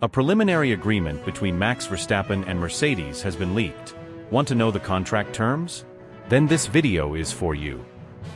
A preliminary agreement between Max Verstappen and Mercedes has been leaked. Want to know the contract terms? Then this video is for you.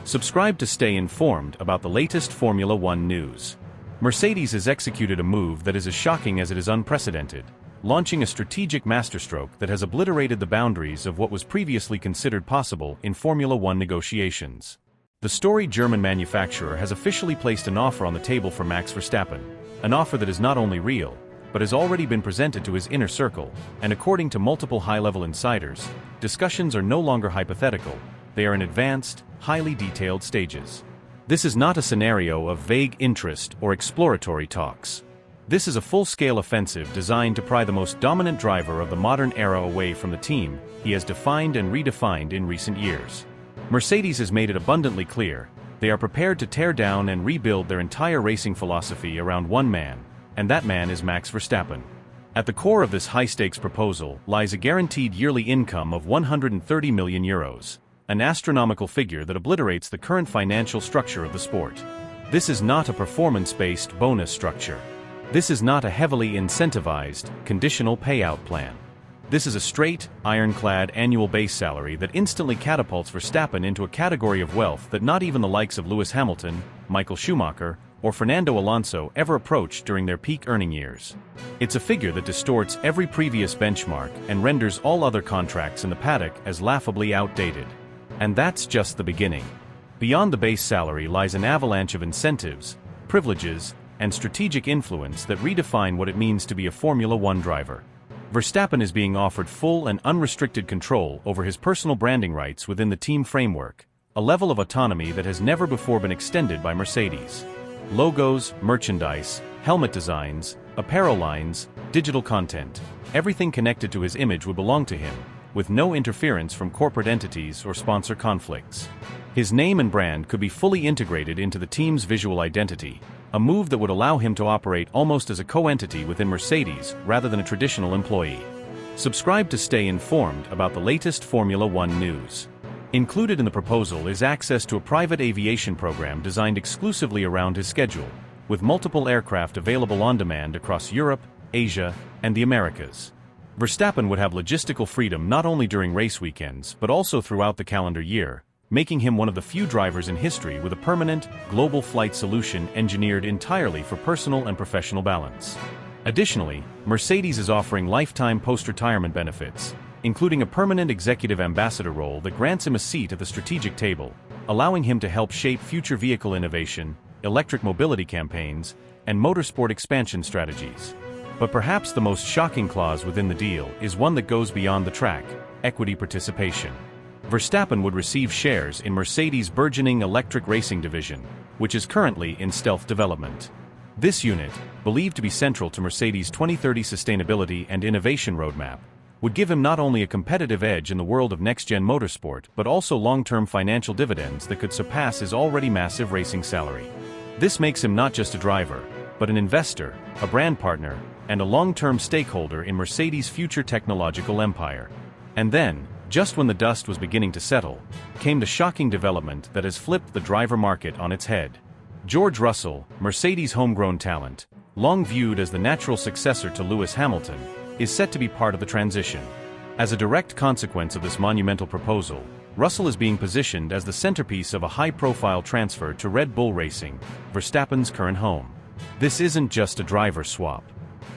Subscribe to stay informed about the latest Formula One news. Mercedes has executed a move that is as shocking as it is unprecedented, launching a strategic masterstroke that has obliterated the boundaries of what was previously considered possible in Formula One negotiations. The storied German manufacturer has officially placed an offer on the table for Max Verstappen, an offer that is not only real, but has already been presented to his inner circle, and according to multiple high-level insiders, discussions are no longer hypothetical, they are in advanced, highly detailed stages. This is not a scenario of vague interest or exploratory talks. This is a full-scale offensive designed to pry the most dominant driver of the modern era away from the team he has defined and redefined in recent years. Mercedes has made it abundantly clear, they are prepared to tear down and rebuild their entire racing philosophy around one man, and that man is Max Verstappen. At the core of this high-stakes proposal lies a guaranteed yearly income of €130 million, an astronomical figure that obliterates the current financial structure of the sport. This is not a performance-based bonus structure. This is not a heavily incentivized, conditional payout plan. This is a straight, ironclad annual base salary that instantly catapults Verstappen into a category of wealth that not even the likes of Lewis Hamilton, Michael Schumacher, or Fernando Alonso ever approached during their peak earning years. It's a figure that distorts every previous benchmark and renders all other contracts in the paddock as laughably outdated. And that's just the beginning. Beyond the base salary lies an avalanche of incentives, privileges, and strategic influence that redefine what it means to be a Formula One driver. Verstappen is being offered full and unrestricted control over his personal branding rights within the team framework, a level of autonomy that has never before been extended by Mercedes. Logos, merchandise, helmet designs, apparel lines, digital content, everything connected to his image would belong to him, with no interference from corporate entities or sponsor conflicts. His name and brand could be fully integrated into the team's visual identity, a move that would allow him to operate almost as a co-entity within Mercedes rather than a traditional employee. Subscribe to stay informed about the latest Formula One news. Included in the proposal is access to a private aviation program designed exclusively around his schedule, with multiple aircraft available on demand across Europe, Asia, and the Americas. Verstappen would have logistical freedom not only during race weekends but also throughout the calendar year, making him one of the few drivers in history with a permanent, global flight solution engineered entirely for personal and professional balance. Additionally, Mercedes is offering lifetime post-retirement benefits, including a permanent executive ambassador role that grants him a seat at the strategic table, allowing him to help shape future vehicle innovation, electric mobility campaigns, and motorsport expansion strategies. But perhaps the most shocking clause within the deal is one that goes beyond the track: equity participation. Verstappen would receive shares in Mercedes' burgeoning electric racing division, which is currently in stealth development. This unit, believed to be central to Mercedes' 2030 sustainability and innovation roadmap, would give him not only a competitive edge in the world of next-gen motorsport but also long-term financial dividends that could surpass his already massive racing salary. This makes him not just a driver, but an investor, a brand partner, and a long-term stakeholder in Mercedes' future technological empire. And then, just when the dust was beginning to settle, came the shocking development that has flipped the driver market on its head. George Russell, Mercedes' homegrown talent, long viewed as the natural successor to Lewis Hamilton, is set to be part of the transition. As a direct consequence of this monumental proposal, Russell is being positioned as the centerpiece of a high-profile transfer to Red Bull Racing, Verstappen's current home. This isn't just a driver swap.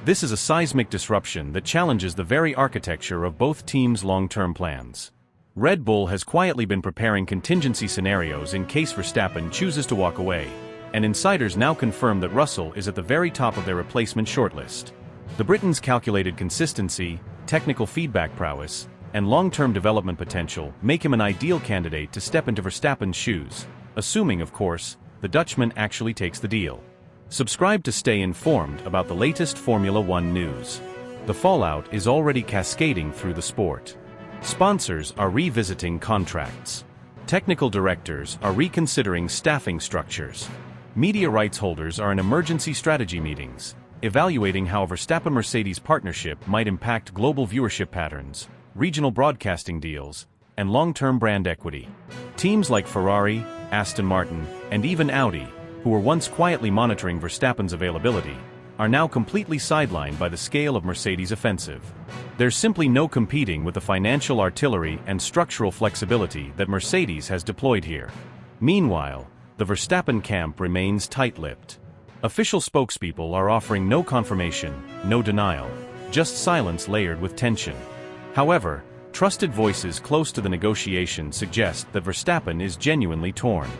This is a seismic disruption that challenges the very architecture of both teams' long-term plans. Red Bull has quietly been preparing contingency scenarios in case Verstappen chooses to walk away, and insiders now confirm that Russell is at the very top of their replacement shortlist. The Britain's calculated consistency, technical feedback prowess, and long-term development potential make him an ideal candidate to step into Verstappen's shoes, assuming, of course, the Dutchman actually takes the deal. Subscribe to stay informed about the latest Formula One news. The fallout is already cascading through the sport. Sponsors are revisiting contracts. Technical directors are reconsidering staffing structures. Media rights holders are in emergency strategy meetings, evaluating how a Verstappen-Mercedes partnership might impact global viewership patterns, regional broadcasting deals, and long-term brand equity. Teams like Ferrari, Aston Martin, and even Audi, who were once quietly monitoring Verstappen's availability, are now completely sidelined by the scale of Mercedes' offensive. There's simply no competing with the financial artillery and structural flexibility that Mercedes has deployed here. Meanwhile, the Verstappen camp remains tight-lipped. Official spokespeople are offering no confirmation, no denial, just silence layered with tension. However, trusted voices close to the negotiations suggest that Verstappen is genuinely torn.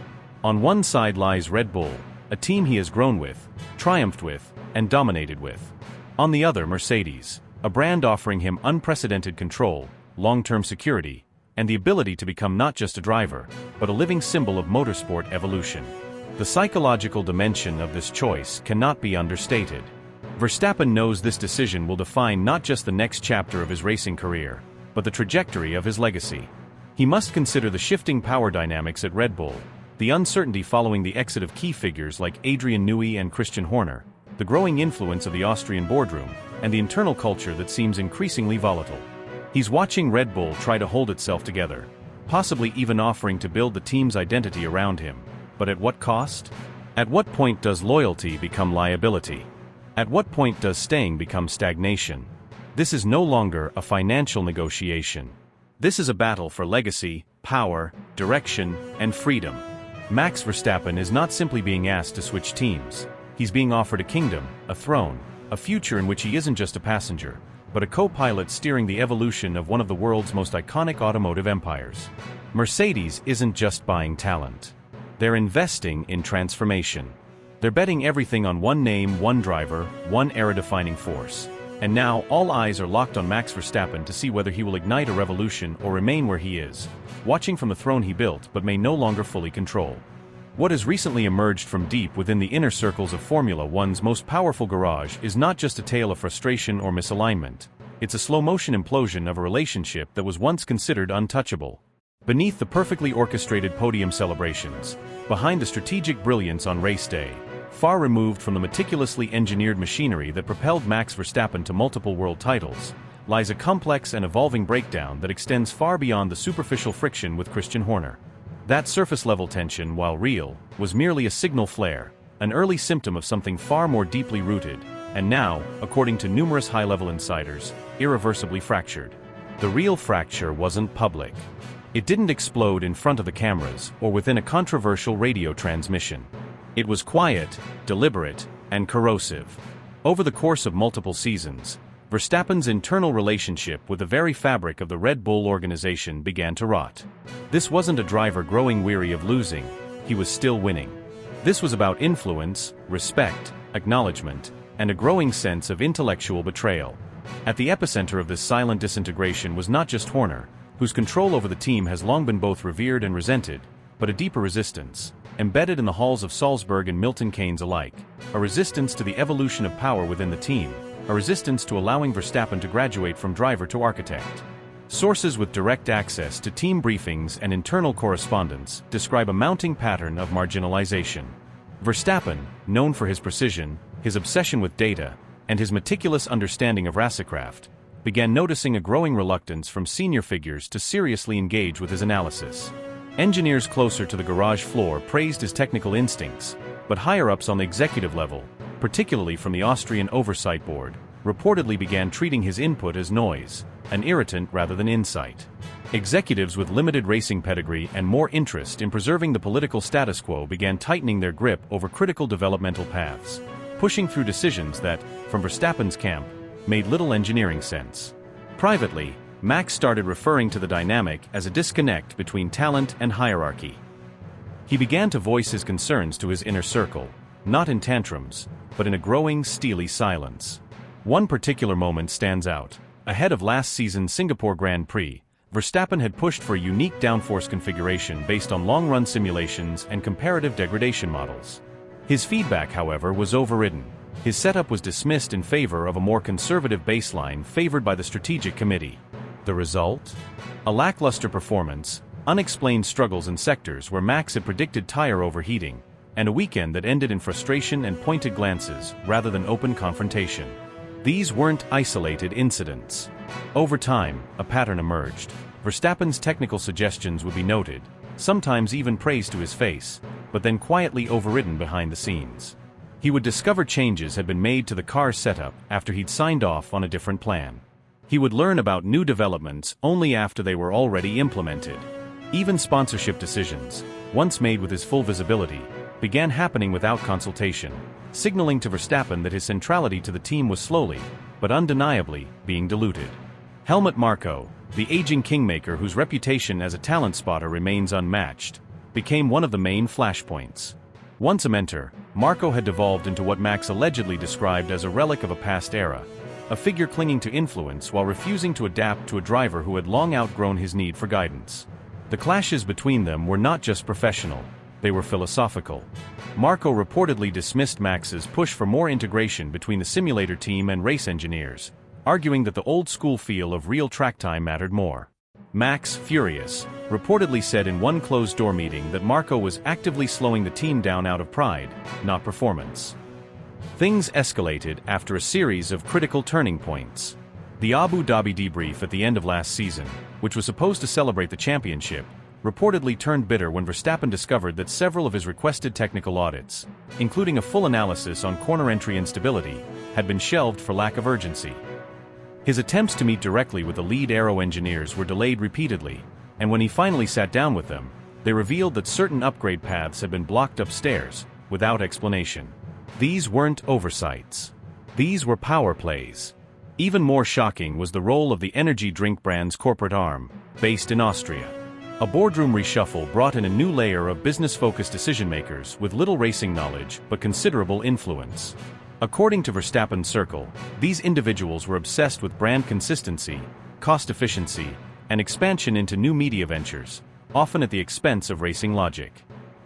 On one side lies Red Bull, a team he has grown with, triumphed with, and dominated with. On the other, Mercedes, a brand offering him unprecedented control, long-term security, and the ability to become not just a driver, but a living symbol of motorsport evolution. The psychological dimension of this choice cannot be understated. Verstappen knows this decision will define not just the next chapter of his racing career, but the trajectory of his legacy. He must consider the shifting power dynamics at Red Bull, the uncertainty following the exit of key figures like Adrian Newey and Christian Horner, the growing influence of the Austrian boardroom, and the internal culture that seems increasingly volatile. He's watching Red Bull try to hold itself together, possibly even offering to build the team's identity around him. But at what cost? At what point does loyalty become liability? At what point does staying become stagnation? This is no longer a financial negotiation. This is a battle for legacy, power, direction, and freedom. Max Verstappen is not simply being asked to switch teams. He's being offered a kingdom, a throne, a future in which he isn't just a passenger, but a co-pilot steering the evolution of one of the world's most iconic automotive empires. Mercedes isn't just buying talent. They're investing in transformation. They're betting everything on one name, one driver, one era-defining force. And now, all eyes are locked on Max Verstappen to see whether he will ignite a revolution or remain where he is, watching from the throne he built but may no longer fully control. What has recently emerged from deep within the inner circles of Formula One's most powerful garage is not just a tale of frustration or misalignment. It's a slow-motion implosion of a relationship that was once considered untouchable. Beneath the perfectly orchestrated podium celebrations, behind the strategic brilliance on race day, far removed from the meticulously engineered machinery that propelled Max Verstappen to multiple world titles, lies a complex and evolving breakdown that extends far beyond the superficial friction with Christian Horner. That surface-level tension, while real, was merely a signal flare, an early symptom of something far more deeply rooted, and now, according to numerous high-level insiders, irreversibly fractured. The real fracture wasn't public. It didn't explode in front of the cameras or within a controversial radio transmission. It was quiet, deliberate, and corrosive. Over the course of multiple seasons, Verstappen's internal relationship with the very fabric of the Red Bull organization began to rot. This wasn't a driver growing weary of losing, he was still winning. This was about influence, respect, acknowledgement, and a growing sense of intellectual betrayal. At the epicenter of this silent disintegration was not just Horner, whose control over the team has long been both revered and resented, but a deeper resistance, embedded in the halls of Salzburg and Milton Keynes alike, a resistance to the evolution of power within the team, a resistance to allowing Verstappen to graduate from driver to architect. Sources with direct access to team briefings and internal correspondence describe a mounting pattern of marginalization. Verstappen, known for his precision, his obsession with data, and his meticulous understanding of racecraft, began noticing a growing reluctance from senior figures to seriously engage with his analysis. Engineers closer to the garage floor praised his technical instincts, but higher-ups on the executive level, particularly from the Austrian Oversight Board, reportedly began treating his input as noise, an irritant rather than insight. Executives with limited racing pedigree and more interest in preserving the political status quo began tightening their grip over critical developmental paths, pushing through decisions that, from Verstappen's camp, made little engineering sense. Privately, Max started referring to the dynamic as a disconnect between talent and hierarchy. He began to voice his concerns to his inner circle, not in tantrums, but in a growing, steely silence. One particular moment stands out. Ahead of last season's Singapore Grand Prix, Verstappen had pushed for a unique downforce configuration based on long-run simulations and comparative degradation models. His feedback, however, was overridden. His setup was dismissed in favor of a more conservative baseline favored by the strategic committee. The result? A lackluster performance, unexplained struggles in sectors where Max had predicted tire overheating, and a weekend that ended in frustration and pointed glances rather than open confrontation. These weren't isolated incidents. Over time, a pattern emerged. Verstappen's technical suggestions would be noted, sometimes even praised to his face, but then quietly overridden behind the scenes. He would discover changes had been made to the car's setup after he'd signed off on a different plan. He would learn about new developments only after they were already implemented. Even sponsorship decisions, once made with his full visibility, began happening without consultation, signaling to Verstappen that his centrality to the team was slowly, but undeniably, being diluted. Helmut Marko, the aging kingmaker whose reputation as a talent spotter remains unmatched, became one of the main flashpoints. Once a mentor, Marko had devolved into what Max allegedly described as a relic of a past era, a figure clinging to influence while refusing to adapt to a driver who had long outgrown his need for guidance. The clashes between them were not just professional, they were philosophical. Marko reportedly dismissed Max's push for more integration between the simulator team and race engineers, arguing that the old-school feel of real track time mattered more. Max, furious, reportedly said in one closed-door meeting that Marko was actively slowing the team down out of pride, not performance. Things escalated after a series of critical turning points. The Abu Dhabi debrief at the end of last season, which was supposed to celebrate the championship, reportedly turned bitter when Verstappen discovered that several of his requested technical audits, including a full analysis on corner entry instability, had been shelved for lack of urgency. His attempts to meet directly with the lead aero engineers were delayed repeatedly, and when he finally sat down with them, they revealed that certain upgrade paths had been blocked upstairs, without explanation. These weren't oversights. These were power plays. Even more shocking was the role of the energy drink brand's corporate arm, based in Austria. A boardroom reshuffle brought in a new layer of business-focused decision-makers with little racing knowledge but considerable influence. According to Verstappen's circle, these individuals were obsessed with brand consistency, cost efficiency, and expansion into new media ventures, often at the expense of racing logic.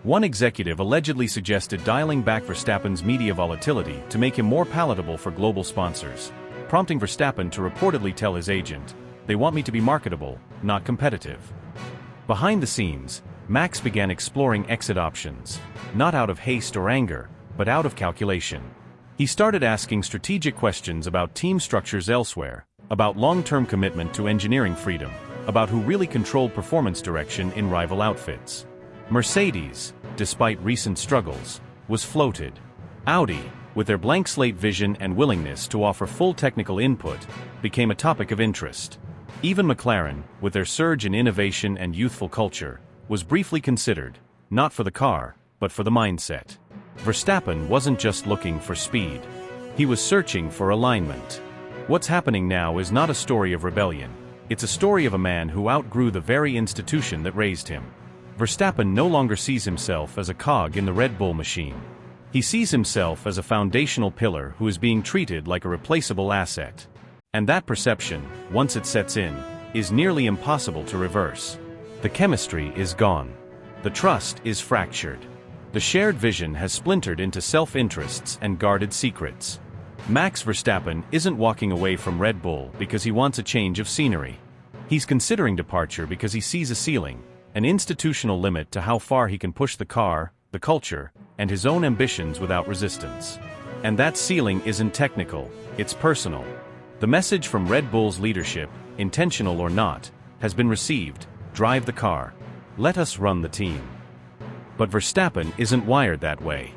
One executive allegedly suggested dialing back Verstappen's media volatility to make him more palatable for global sponsors, prompting Verstappen to reportedly tell his agent, "They want me to be marketable, not competitive." Behind the scenes, Max began exploring exit options, not out of haste or anger, but out of calculation. He started asking strategic questions about team structures elsewhere, about long-term commitment to engineering freedom, about who really controlled performance direction in rival outfits. Mercedes, despite recent struggles, was floated. Audi, with their blank slate vision and willingness to offer full technical input, became a topic of interest. Even McLaren, with their surge in innovation and youthful culture, was briefly considered, not for the car, but for the mindset. Verstappen wasn't just looking for speed. He was searching for alignment. What's happening now is not a story of rebellion. It's a story of a man who outgrew the very institution that raised him. Verstappen no longer sees himself as a cog in the Red Bull machine. He sees himself as a foundational pillar who is being treated like a replaceable asset. And that perception, once it sets in, is nearly impossible to reverse. The chemistry is gone. The trust is fractured. The shared vision has splintered into self-interests and guarded secrets. Max Verstappen isn't walking away from Red Bull because he wants a change of scenery. He's considering departure because he sees a ceiling, an institutional limit to how far he can push the car, the culture, and his own ambitions without resistance. And that ceiling isn't technical, it's personal. The message from Red Bull's leadership, intentional or not, has been received: drive the car. Let us run the team. But Verstappen isn't wired that way.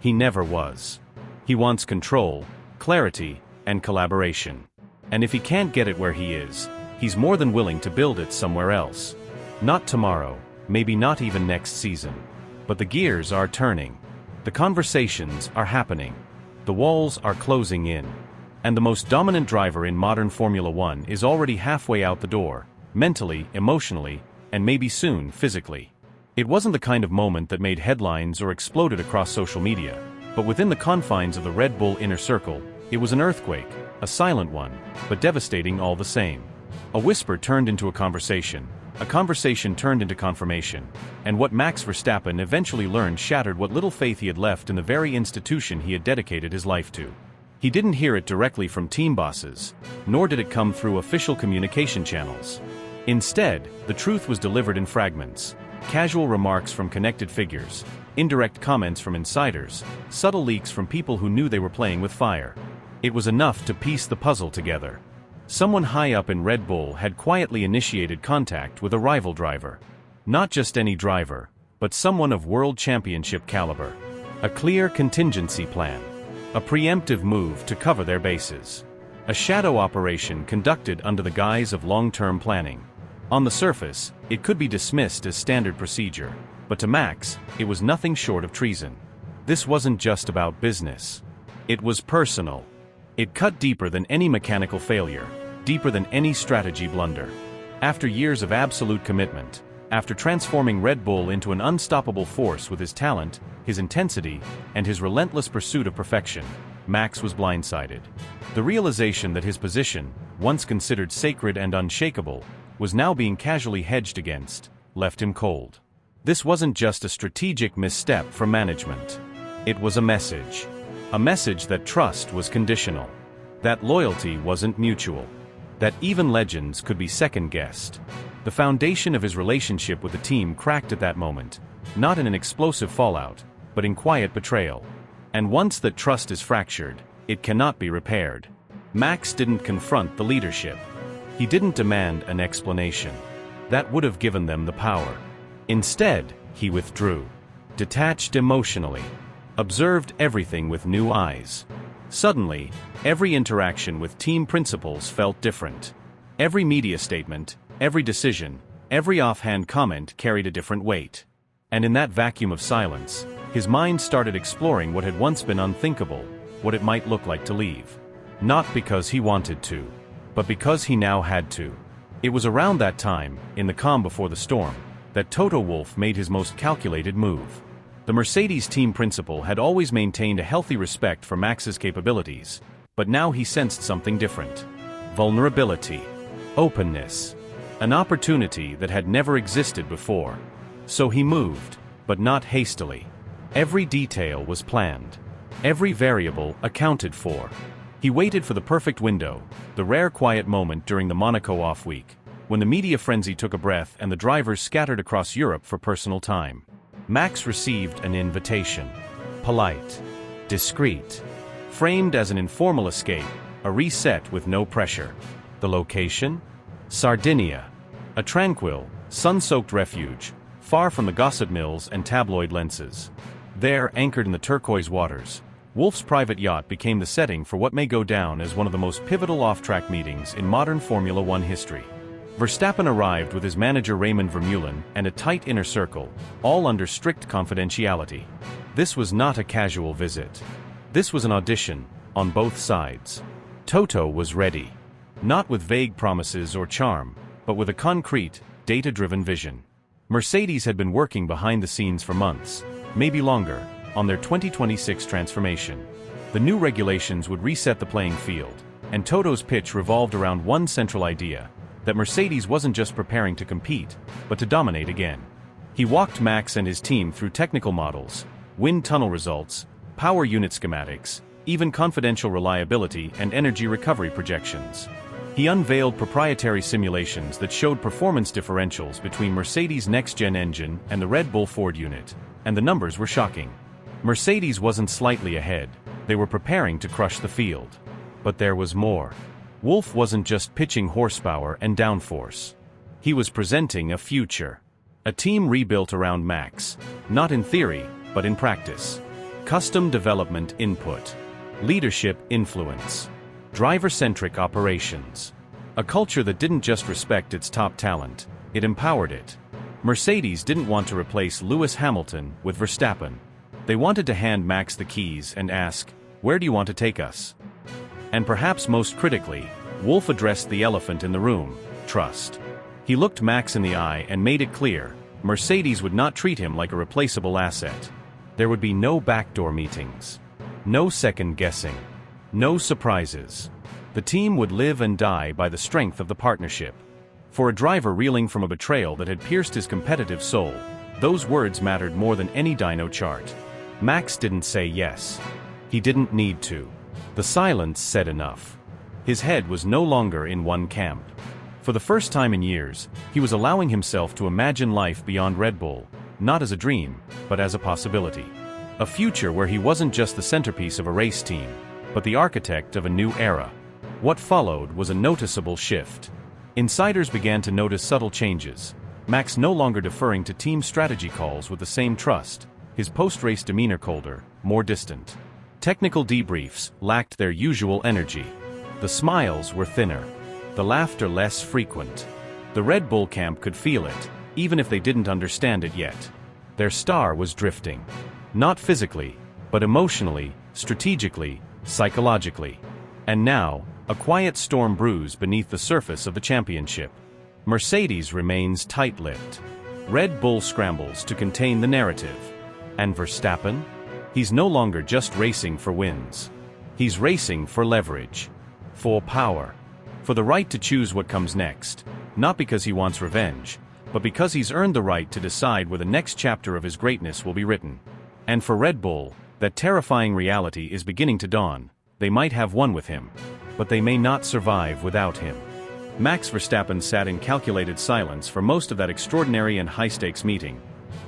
He never was. He wants control, clarity, and collaboration. And if he can't get it where he is, he's more than willing to build it somewhere else. Not tomorrow, maybe not even next season. But the gears are turning. The conversations are happening. The walls are closing in. And the most dominant driver in modern Formula One is already halfway out the door, mentally, emotionally, and maybe soon physically. It wasn't the kind of moment that made headlines or exploded across social media, but within the confines of the Red Bull inner circle, it was an earthquake, a silent one, but devastating all the same. A whisper turned into a conversation turned into confirmation, and what Max Verstappen eventually learned shattered what little faith he had left in the very institution he had dedicated his life to. He didn't hear it directly from team bosses, nor did it come through official communication channels. Instead, the truth was delivered in fragments. Casual remarks from connected figures, indirect comments from insiders, subtle leaks from people who knew they were playing with fire. It was enough to piece the puzzle together. Someone high up in Red Bull had quietly initiated contact with a rival driver. Not just any driver, but someone of world championship caliber. A clear contingency plan. A preemptive move to cover their bases. A shadow operation conducted under the guise of long-term planning. On the surface, it could be dismissed as standard procedure, but to Max, it was nothing short of treason. This wasn't just about business. It was personal. It cut deeper than any mechanical failure, deeper than any strategy blunder. After years of absolute commitment, after transforming Red Bull into an unstoppable force with his talent, his intensity, and his relentless pursuit of perfection, Max was blindsided. The realization that his position, once considered sacred and unshakable, was now being casually hedged against, left him cold. This wasn't just a strategic misstep from management. It was a message. A message that trust was conditional. That loyalty wasn't mutual. That even legends could be second-guessed. The foundation of his relationship with the team cracked at that moment, not in an explosive fallout, but in quiet betrayal. And once that trust is fractured, it cannot be repaired. Max didn't confront the leadership. He didn't demand an explanation. That would have given them the power. Instead, he withdrew. Detached emotionally. Observed everything with new eyes. Suddenly, every interaction with team principals felt different. Every media statement, every decision, every offhand comment carried a different weight. And in that vacuum of silence, his mind started exploring what had once been unthinkable, what it might look like to leave. Not because he wanted to, but because he now had to. It was around that time, in the calm before the storm, that Toto Wolff made his most calculated move. The Mercedes team principal had always maintained a healthy respect for Max's capabilities, but now he sensed something different. Vulnerability. Openness. An opportunity that had never existed before. So he moved, but not hastily. Every detail was planned. Every variable accounted for. He waited for the perfect window, the rare quiet moment during the Monaco off-week, when the media frenzy took a breath and the drivers scattered across Europe for personal time. Max received an invitation. Polite. Discreet. Framed as an informal escape, a reset with no pressure. The location? Sardinia. A tranquil, sun-soaked refuge, far from the gossip mills and tabloid lenses. There, anchored in the turquoise waters, Wolff's private yacht became the setting for what may go down as one of the most pivotal off-track meetings in modern Formula One history. Verstappen arrived with his manager Raymond Vermeulen and a tight inner circle, all under strict confidentiality. This was not a casual visit. This was an audition, on both sides. Toto was ready. Not with vague promises or charm, but with a concrete, data-driven vision. Mercedes had been working behind the scenes for months, maybe longer, on their 2026 transformation. The new regulations would reset the playing field, and Toto's pitch revolved around one central idea: that Mercedes wasn't just preparing to compete, but to dominate again. He walked Max and his team through technical models, wind tunnel results, power unit schematics, even confidential reliability and energy recovery projections. He unveiled proprietary simulations that showed performance differentials between Mercedes' next-gen engine and the Red Bull Ford unit, and the numbers were shocking. Mercedes wasn't slightly ahead, they were preparing to crush the field. But there was more. Wolff wasn't just pitching horsepower and downforce. He was presenting a future. A team rebuilt around Max, not in theory, but in practice. Custom development input. Leadership influence. Driver-centric operations. A culture that didn't just respect its top talent, it empowered it. Mercedes didn't want to replace Lewis Hamilton with Verstappen. They wanted to hand Max the keys and ask, "Where do you want to take us?" And perhaps most critically, Wolff addressed the elephant in the room: trust. He looked Max in the eye and made it clear, Mercedes would not treat him like a replaceable asset. There would be no backdoor meetings. No second-guessing. No surprises. The team would live and die by the strength of the partnership. For a driver reeling from a betrayal that had pierced his competitive soul, those words mattered more than any dyno chart. Max didn't say yes. He didn't need to. The silence said enough. His head was no longer in one camp. For the first time in years, he was allowing himself to imagine life beyond Red Bull, not as a dream, but as a possibility. A future where he wasn't just the centerpiece of a race team, but the architect of a new era. What followed was a noticeable shift. Insiders began to notice subtle changes. Max no longer deferring to team strategy calls with the same trust. his post-race demeanor colder, more distant. Technical debriefs lacked their usual energy. The smiles were thinner, the laughter less frequent. The Red Bull camp could feel it, even if they didn't understand it yet. Their star was drifting. Not physically, but emotionally, strategically, psychologically. And now, a quiet storm brews beneath the surface of the championship. Mercedes remains tight-lipped. Red Bull scrambles to contain the narrative. And Verstappen? He's no longer just racing for wins. He's racing for leverage. For power. For the right to choose what comes next. Not because he wants revenge, but because he's earned the right to decide where the next chapter of his greatness will be written. And for Red Bull, that terrifying reality is beginning to dawn. They might have won with him, but they may not survive without him. Max Verstappen sat in calculated silence for most of that extraordinary and high-stakes meeting.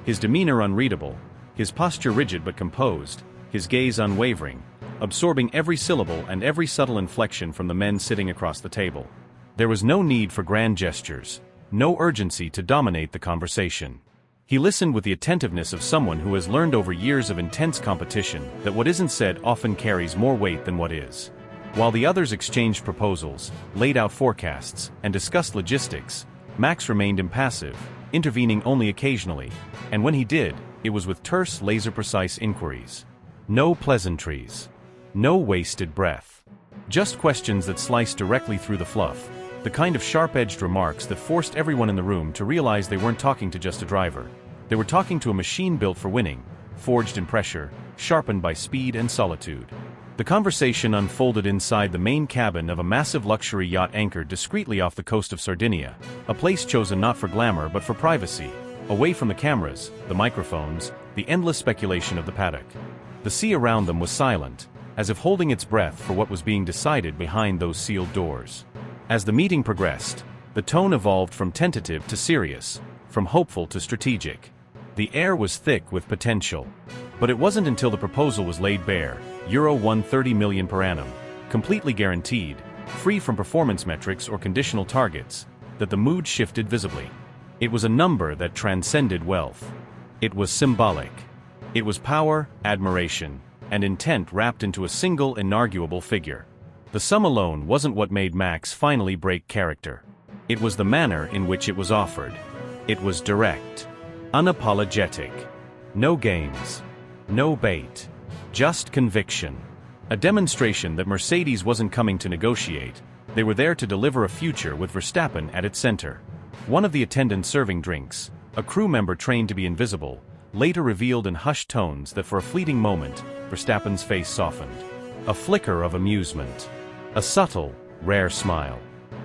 His demeanor unreadable, his posture rigid but composed, his gaze unwavering, absorbing every syllable and every subtle inflection from the men sitting across the table. There was no need for grand gestures, no urgency to dominate the conversation. He listened with the attentiveness of someone who has learned over years of intense competition that what isn't said often carries more weight than what is. While the others exchanged proposals, laid out forecasts, and discussed logistics, Max remained impassive, intervening only occasionally, and when he did, it was with terse, laser-precise inquiries. No pleasantries. No wasted breath. Just questions that sliced directly through the fluff, the kind of sharp-edged remarks that forced everyone in the room to realize they weren't talking to just a driver. They were talking to a machine built for winning, forged in pressure, sharpened by speed and solitude. The conversation unfolded inside the main cabin of a massive luxury yacht anchored discreetly off the coast of Sardinia, a place chosen not for glamour but for privacy, away from the cameras, the microphones, the endless speculation of the paddock. The sea around them was silent, as if holding its breath for what was being decided behind those sealed doors. As the meeting progressed, the tone evolved from tentative to serious, from hopeful to strategic. The air was thick with potential. But it wasn't until the proposal was laid bare, €130 million per annum, completely guaranteed, free from performance metrics or conditional targets, that the mood shifted visibly. It was a number that transcended wealth. It was symbolic. It was power, admiration, and intent wrapped into a single inarguable figure. The sum alone wasn't what made Max finally break character. It was the manner in which it was offered. It was direct, unapologetic. No games. No bait. Just conviction. A demonstration that Mercedes wasn't coming to negotiate. They were there to deliver a future with Verstappen at its center. One of the attendants serving drinks, a crew member trained to be invisible, later revealed in hushed tones that for a fleeting moment, Verstappen's face softened. A flicker of amusement. A subtle, rare smile.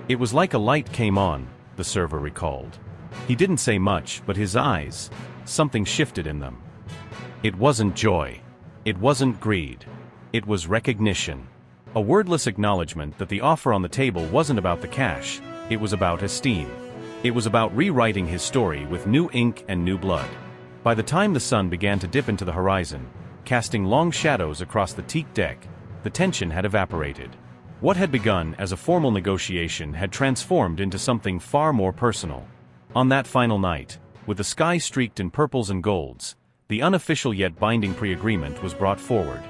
It was like a light came on, the server recalled. He didn't say much, but his eyes, something shifted in them. It wasn't joy. It wasn't greed. It was recognition. A wordless acknowledgement that the offer on the table wasn't about the cash, it was about esteem. It was about rewriting his story with new ink and new blood. By the time the sun began to dip into the horizon, casting long shadows across the teak deck, the tension had evaporated. What had begun as a formal negotiation had transformed into something far more personal. On that final night, with the sky streaked in purples and golds, the unofficial yet binding pre-agreement was brought forward.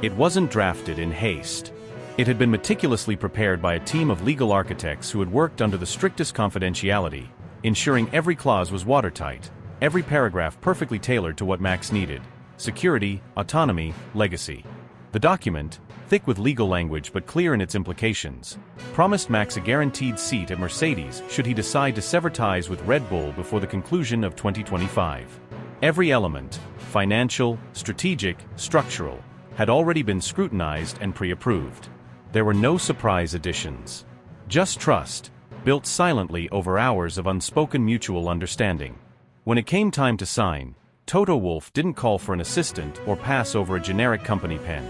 It wasn't drafted in haste. It had been meticulously prepared by a team of legal architects who had worked under the strictest confidentiality, ensuring every clause was watertight, every paragraph perfectly tailored to what Max needed: security, autonomy, legacy. The document, thick with legal language but clear in its implications, promised Max a guaranteed seat at Mercedes should he decide to sever ties with Red Bull before the conclusion of 2025. Every element, financial, strategic, structural, had already been scrutinized and pre-approved. There were no surprise additions. Just trust, built silently over hours of unspoken mutual understanding. When it came time to sign, Toto Wolff didn't call for an assistant or pass over a generic company pen.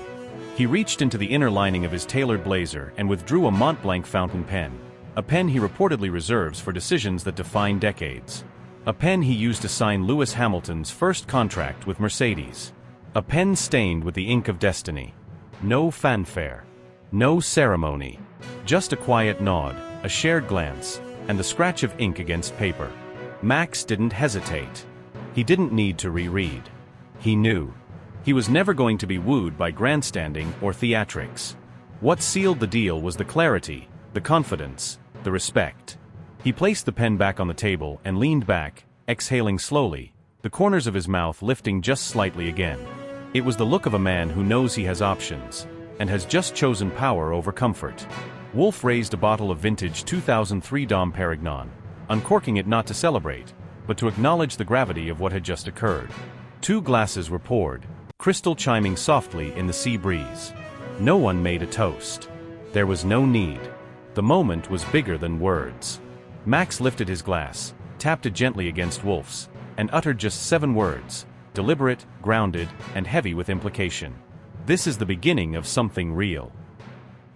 He reached into the inner lining of his tailored blazer and withdrew a Mont Blanc fountain pen, a pen he reportedly reserves for decisions that define decades. A pen he used to sign Lewis Hamilton's first contract with Mercedes. A pen stained with the ink of destiny. No fanfare. No ceremony. Just a quiet nod, a shared glance, and the scratch of ink against paper. Max didn't hesitate. He didn't need to reread. He knew. He was never going to be wooed by grandstanding or theatrics. What sealed the deal was the clarity, the confidence, the respect. He placed the pen back on the table and leaned back, exhaling slowly, the corners of his mouth lifting just slightly again. It was the look of a man who knows he has options, and has just chosen power over comfort. Wolf raised a bottle of vintage 2003 Dom Perignon, uncorking it not to celebrate, but to acknowledge the gravity of what had just occurred. 2 glasses were poured, crystal chiming softly in the sea breeze. No one made a toast. There was no need. The moment was bigger than words. Max lifted his glass, tapped it gently against Wolf's, and uttered just 7 words, deliberate, grounded, and heavy with implication. This is the beginning of something real.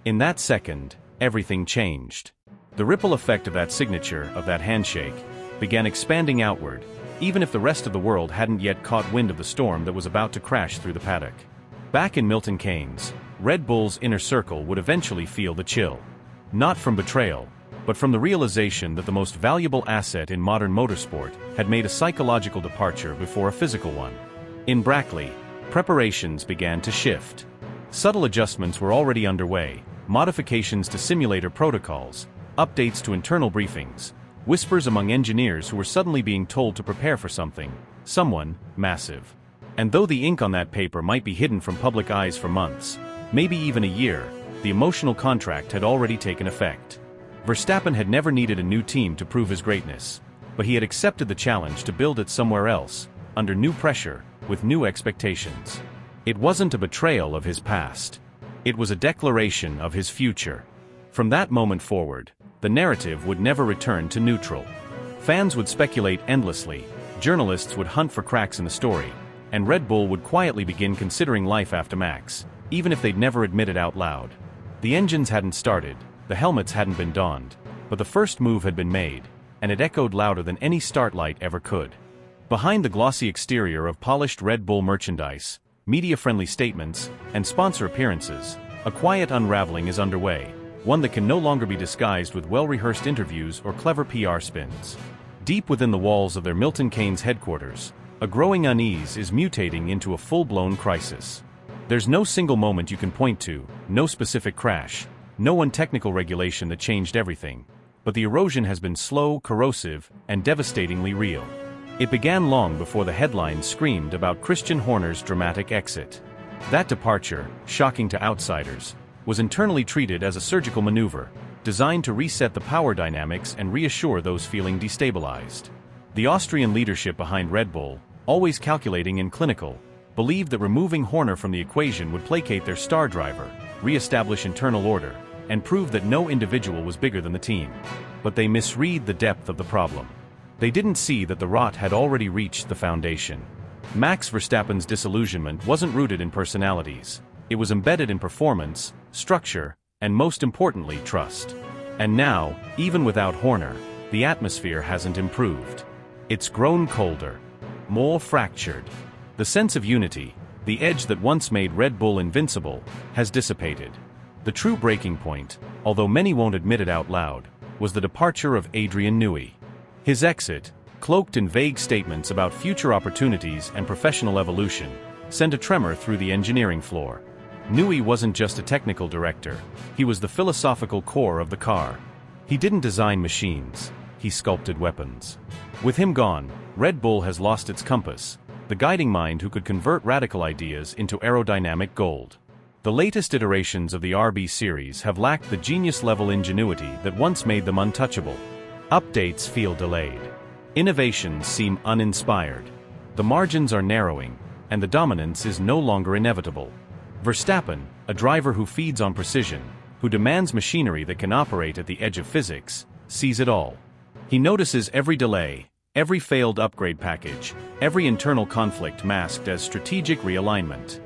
In that second, everything changed. The ripple effect of that signature, of that handshake, began expanding outward, even if the rest of the world hadn't yet caught wind of the storm that was about to crash through the paddock. Back in Milton Keynes, Red Bull's inner circle would eventually feel the chill. Not from betrayal, but from the realization that the most valuable asset in modern motorsport had made a psychological departure before a physical one. In Brackley, preparations began to shift. Subtle adjustments were already underway, modifications to simulator protocols, updates to internal briefings, whispers among engineers who were suddenly being told to prepare for someone, massive. And though the ink on that paper might be hidden from public eyes for months, maybe even a year, the emotional contract had already taken effect. Verstappen had never needed a new team to prove his greatness, but he had accepted the challenge to build it somewhere else, under new pressure, with new expectations. It wasn't a betrayal of his past. It was a declaration of his future. From that moment forward, the narrative would never return to neutral. Fans would speculate endlessly, journalists would hunt for cracks in the story, and Red Bull would quietly begin considering life after Max, even if they'd never admit it out loud. The engines hadn't started, the helmets hadn't been donned, but the first move had been made, and it echoed louder than any start light ever could. Behind the glossy exterior of polished Red Bull merchandise, media-friendly statements, and sponsor appearances, a quiet unraveling is underway, one that can no longer be disguised with well-rehearsed interviews or clever PR spins. Deep within the walls of their Milton Keynes headquarters, a growing unease is mutating into a full-blown crisis. There's no single moment you can point to, no specific crash, no one technical regulation that changed everything, but the erosion has been slow, corrosive, and devastatingly real. It began long before the headlines screamed about Christian Horner's dramatic exit. That departure, shocking to outsiders, was internally treated as a surgical maneuver, designed to reset the power dynamics and reassure those feeling destabilized. The Austrian leadership behind Red Bull, always calculating and clinical, believed that removing Horner from the equation would placate their star driver, re-establish internal order, and prove that no individual was bigger than the team. But they misread the depth of the problem. They didn't see that the rot had already reached the foundation. Max Verstappen's disillusionment wasn't rooted in personalities. It was embedded in performance, structure, and most importantly, trust. And now, even without Horner, the atmosphere hasn't improved. It's grown colder, more fractured. The sense of unity, the edge that once made Red Bull invincible, has dissipated. The true breaking point, although many won't admit it out loud, was the departure of Adrian Newey. His exit, cloaked in vague statements about future opportunities and professional evolution, sent a tremor through the engineering floor. Newey wasn't just a technical director, he was the philosophical core of the car. He didn't design machines, he sculpted weapons. With him gone, Red Bull has lost its compass, the guiding mind who could convert radical ideas into aerodynamic gold. The latest iterations of the RB series have lacked the genius-level ingenuity that once made them untouchable. Updates feel delayed. Innovations seem uninspired. The margins are narrowing, and the dominance is no longer inevitable. Verstappen, a driver who feeds on precision, who demands machinery that can operate at the edge of physics, sees it all. He notices every delay, every failed upgrade package, every internal conflict masked as strategic realignment.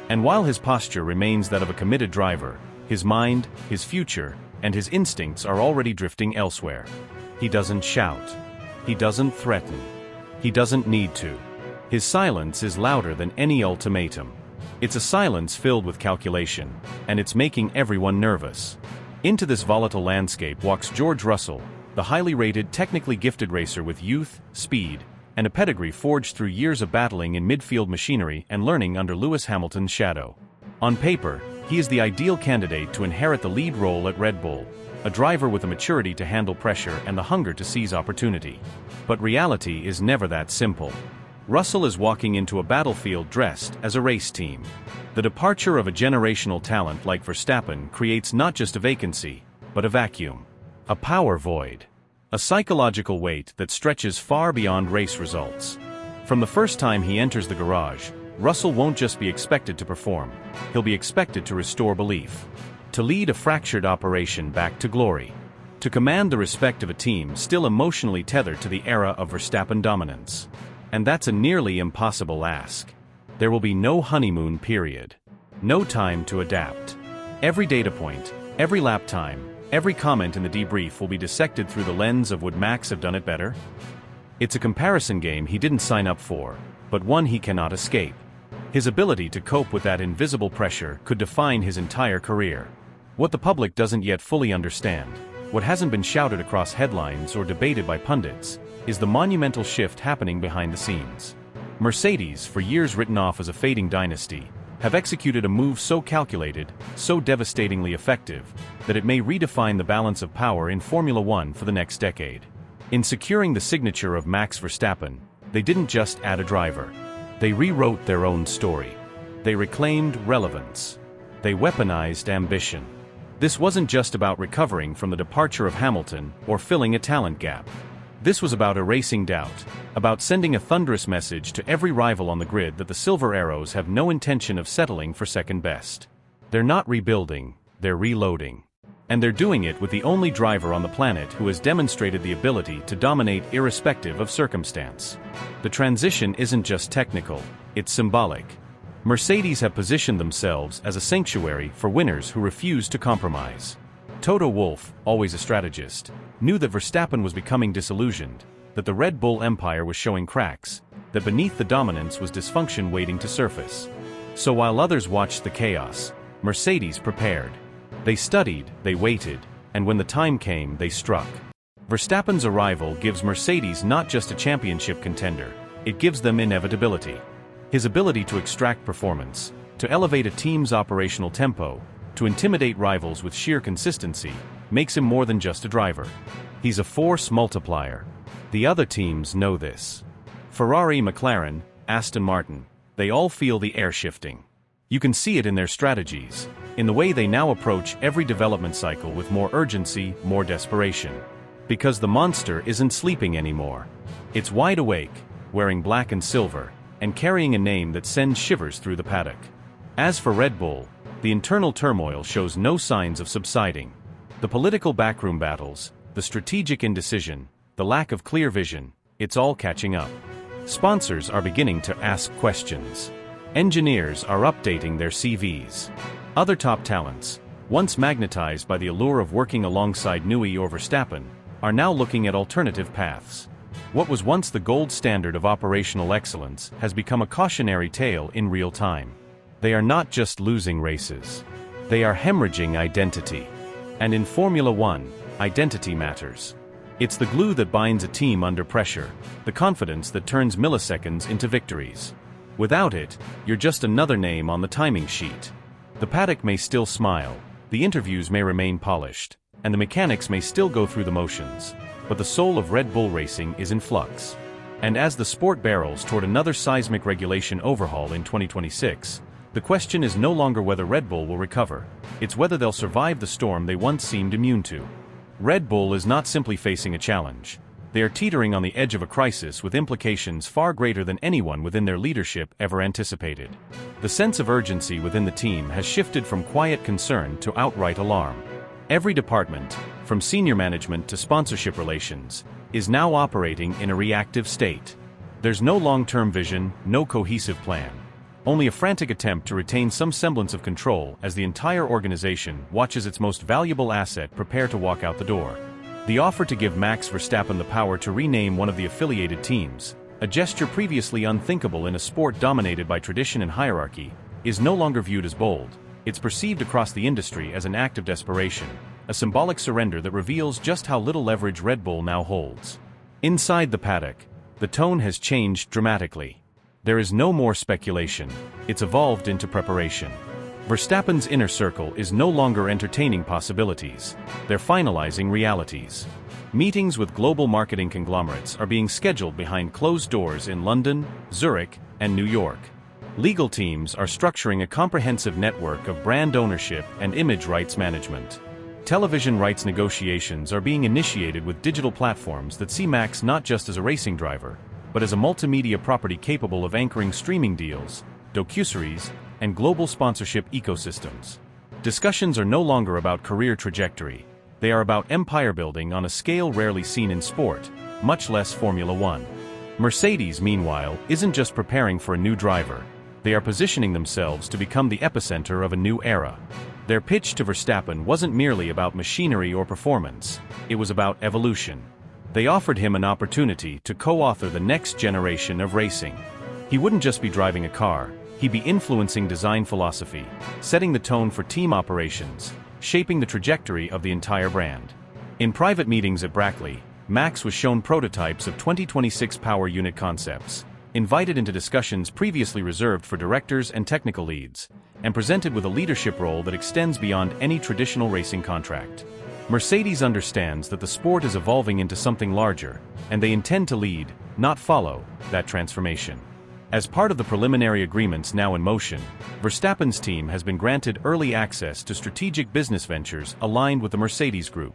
And while his posture remains that of a committed driver, his mind, his future, and his instincts are already drifting elsewhere. He doesn't shout. He doesn't threaten. He doesn't need to. His silence is louder than any ultimatum. It's a silence filled with calculation, and it's making everyone nervous. Into this volatile landscape walks George Russell, the highly rated, technically gifted racer with youth, speed, and a pedigree forged through years of battling in midfield machinery and learning under Lewis Hamilton's shadow. On paper, he is the ideal candidate to inherit the lead role at Red Bull, a driver with the maturity to handle pressure and the hunger to seize opportunity. But reality is never that simple. Russell is walking into a battlefield dressed as a race team. The departure of a generational talent like Verstappen creates not just a vacancy, but a vacuum. A power void. A psychological weight that stretches far beyond race results. From the first time he enters the garage, Russell won't just be expected to perform, he'll be expected to restore belief. To lead a fractured operation back to glory. To command the respect of a team still emotionally tethered to the era of Verstappen dominance. And that's a nearly impossible ask. There will be no honeymoon period. No time to adapt. Every data point, every lap time, every comment in the debrief will be dissected through the lens of would Max have done it better? It's a comparison game he didn't sign up for, but one he cannot escape. His ability to cope with that invisible pressure could define his entire career. What the public doesn't yet fully understand, what hasn't been shouted across headlines or debated by pundits, is the monumental shift happening behind the scenes. Mercedes, for years written off as a fading dynasty, have executed a move so calculated, so devastatingly effective, that it may redefine the balance of power in Formula One for the next decade. In securing the signature of Max Verstappen, they didn't just add a driver. They rewrote their own story. They reclaimed relevance. They weaponized ambition. This wasn't just about recovering from the departure of Hamilton or filling a talent gap. This was about erasing doubt, about sending a thunderous message to every rival on the grid that the Silver Arrows have no intention of settling for second best. They're not rebuilding, they're reloading. And they're doing it with the only driver on the planet who has demonstrated the ability to dominate irrespective of circumstance. The transition isn't just technical, it's symbolic. Mercedes have positioned themselves as a sanctuary for winners who refuse to compromise. Toto Wolff, always a strategist, knew that Verstappen was becoming disillusioned, that the Red Bull empire was showing cracks, that beneath the dominance was dysfunction waiting to surface. So while others watched the chaos, Mercedes prepared. They studied, they waited, and when the time came, they struck. Verstappen's arrival gives Mercedes not just a championship contender, it gives them inevitability. His ability to extract performance, to elevate a team's operational tempo, to intimidate rivals with sheer consistency, makes him more than just a driver. He's a force multiplier. The other teams know this. Ferrari, McLaren, Aston Martin, they all feel the air shifting. You can see it in their strategies, in the way they now approach every development cycle with more urgency, more desperation. Because the monster isn't sleeping anymore. It's wide awake, wearing black and silver, and carrying a name that sends shivers through the paddock. As for Red Bull, the internal turmoil shows no signs of subsiding. The political backroom battles, the strategic indecision, the lack of clear vision, it's all catching up. Sponsors are beginning to ask questions. Engineers are updating their CVs. Other top talents, once magnetized by the allure of working alongside Newey or Verstappen, are now looking at alternative paths. What was once the gold standard of operational excellence has become a cautionary tale in real time. They are not just losing races. They are hemorrhaging identity. And in Formula One, identity matters. It's the glue that binds a team under pressure, the confidence that turns milliseconds into victories. Without it, you're just another name on the timing sheet. The paddock may still smile, the interviews may remain polished, and the mechanics may still go through the motions, but the soul of Red Bull racing is in flux. And as the sport barrels toward another seismic regulation overhaul in 2026, the question is no longer whether Red Bull will recover, it's whether they'll survive the storm they once seemed immune to. Red Bull is not simply facing a challenge. They are teetering on the edge of a crisis with implications far greater than anyone within their leadership ever anticipated. The sense of urgency within the team has shifted from quiet concern to outright alarm. Every department, from senior management to sponsorship relations, is now operating in a reactive state. There's no long-term vision, no cohesive plan. Only a frantic attempt to retain some semblance of control as the entire organization watches its most valuable asset prepare to walk out the door. The offer to give Max Verstappen the power to rename one of the affiliated teams, a gesture previously unthinkable in a sport dominated by tradition and hierarchy, is no longer viewed as bold. It's perceived across the industry as an act of desperation, a symbolic surrender that reveals just how little leverage Red Bull now holds. Inside the paddock, the tone has changed dramatically. There is no more speculation. It's evolved into preparation. Verstappen's inner circle is no longer entertaining possibilities. They're finalizing realities. Meetings with global marketing conglomerates are being scheduled behind closed doors in London, Zurich, and New York. Legal teams are structuring a comprehensive network of brand ownership and image rights management. Television rights negotiations are being initiated with digital platforms that see Max not just as a racing driver, but as a multimedia property capable of anchoring streaming deals, docuseries, and global sponsorship ecosystems. Discussions are no longer about career trajectory. They are about empire building on a scale rarely seen in sport, much less Formula One. Mercedes, meanwhile, isn't just preparing for a new driver. They are positioning themselves to become the epicenter of a new era. Their pitch to Verstappen wasn't merely about machinery or performance. It was about evolution. They offered him an opportunity to co-author the next generation of racing. He wouldn't just be driving a car, he'd be influencing design philosophy, setting the tone for team operations, shaping the trajectory of the entire brand. In private meetings at Brackley, Max was shown prototypes of 2026 power unit concepts, invited into discussions previously reserved for directors and technical leads, and presented with a leadership role that extends beyond any traditional racing contract. Mercedes understands that the sport is evolving into something larger, and they intend to lead, not follow, that transformation. As part of the preliminary agreements now in motion, Verstappen's team has been granted early access to strategic business ventures aligned with the Mercedes Group.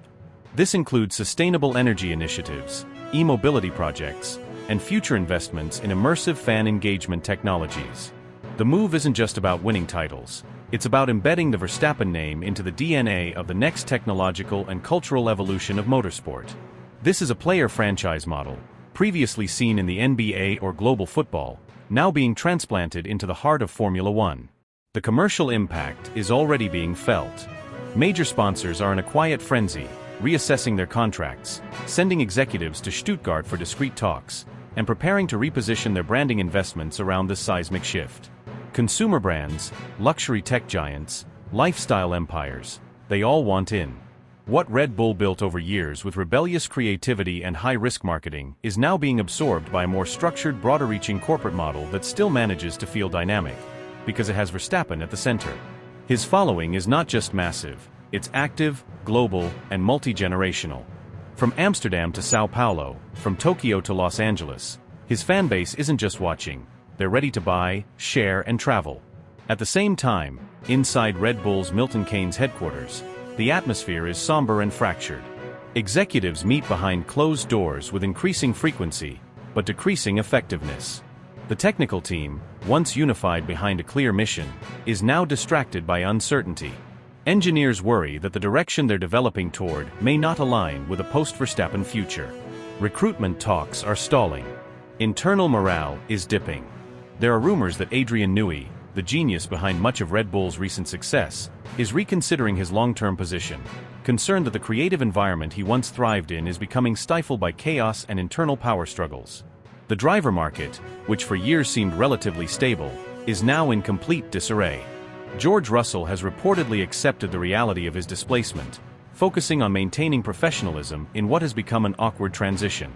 This includes sustainable energy initiatives, e-mobility projects, and future investments in immersive fan engagement technologies. The move isn't just about winning titles. It's about embedding the Verstappen name into the DNA of the next technological and cultural evolution of motorsport. This is a player franchise model, previously seen in the NBA or global football, now being transplanted into the heart of Formula One. The commercial impact is already being felt. Major sponsors are in a quiet frenzy, reassessing their contracts, sending executives to Stuttgart for discreet talks, and preparing to reposition their branding investments around this seismic shift. Consumer brands, luxury tech giants, lifestyle empires, they all want in. What Red Bull built over years with rebellious creativity and high-risk marketing is now being absorbed by a more structured, broader-reaching corporate model that still manages to feel dynamic, because it has Verstappen at the center. His following is not just massive, it's active, global, and multi-generational. From Amsterdam to Sao Paulo, from Tokyo to Los Angeles, his fanbase isn't just watching, they're ready to buy, share, and travel. At the same time, inside Red Bull's Milton Keynes headquarters, the atmosphere is somber and fractured. Executives meet behind closed doors with increasing frequency, but decreasing effectiveness. The technical team, once unified behind a clear mission, is now distracted by uncertainty. Engineers worry that the direction they're developing toward may not align with a post-Verstappen future. Recruitment talks are stalling. Internal morale is dipping. There are rumors that Adrian Newey, the genius behind much of Red Bull's recent success, is reconsidering his long-term position, concerned that the creative environment he once thrived in is becoming stifled by chaos and internal power struggles. The driver market, which for years seemed relatively stable, is now in complete disarray. George Russell has reportedly accepted the reality of his displacement, focusing on maintaining professionalism in what has become an awkward transition.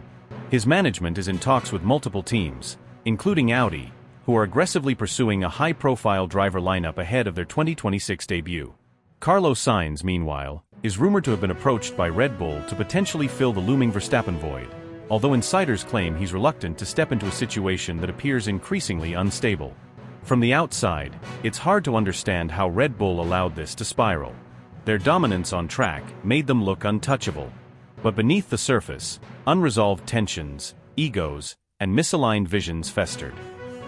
His management is in talks with multiple teams, including Audi, who are aggressively pursuing a high-profile driver lineup ahead of their 2026 debut. Carlos Sainz, meanwhile, is rumored to have been approached by Red Bull to potentially fill the looming Verstappen void, although insiders claim he's reluctant to step into a situation that appears increasingly unstable. From the outside, it's hard to understand how Red Bull allowed this to spiral. Their dominance on track made them look untouchable. But beneath the surface, unresolved tensions, egos, and misaligned visions festered.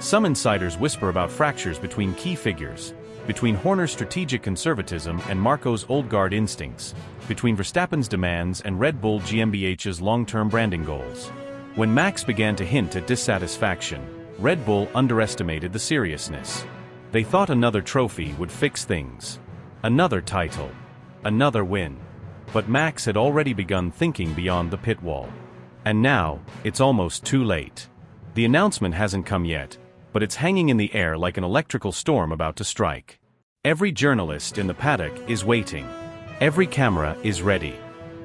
Some insiders whisper about fractures between key figures, between Horner's strategic conservatism and Marco's old guard instincts, between Verstappen's demands and Red Bull GmbH's long-term branding goals. When Max began to hint at dissatisfaction, Red Bull underestimated the seriousness. They thought another trophy would fix things. Another title. Another win. But Max had already begun thinking beyond the pit wall. And now, it's almost too late. The announcement hasn't come yet, but it's hanging in the air like an electrical storm about to strike. Every journalist in the paddock is waiting. Every camera is ready.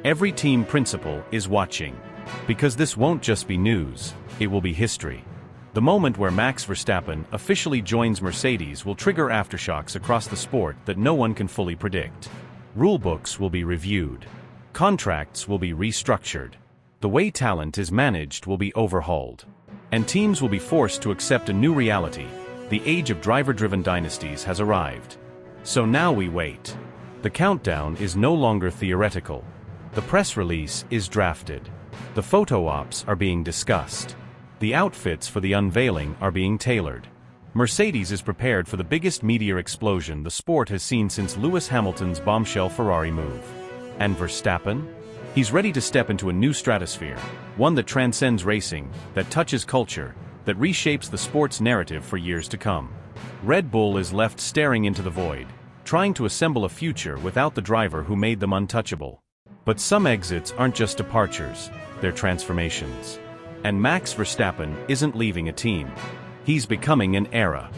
Every team principal is watching. Because this won't just be news, it will be history. The moment where Max Verstappen officially joins Mercedes will trigger aftershocks across the sport that no one can fully predict. Rulebooks will be reviewed. Contracts will be restructured. The way talent is managed will be overhauled. And teams will be forced to accept a new reality. The age of driver-driven dynasties has arrived. So now we wait. The countdown is no longer theoretical. The press release is drafted. The photo ops are being discussed. The outfits for the unveiling are being tailored. Mercedes is prepared for the biggest meteor explosion the sport has seen since Lewis Hamilton's bombshell Ferrari move. And Verstappen? He's ready to step into a new stratosphere, one that transcends racing, that touches culture, that reshapes the sport's narrative for years to come. Red Bull is left staring into the void, trying to assemble a future without the driver who made them untouchable. But some exits aren't just departures, they're transformations. And Max Verstappen isn't leaving a team. He's becoming an era.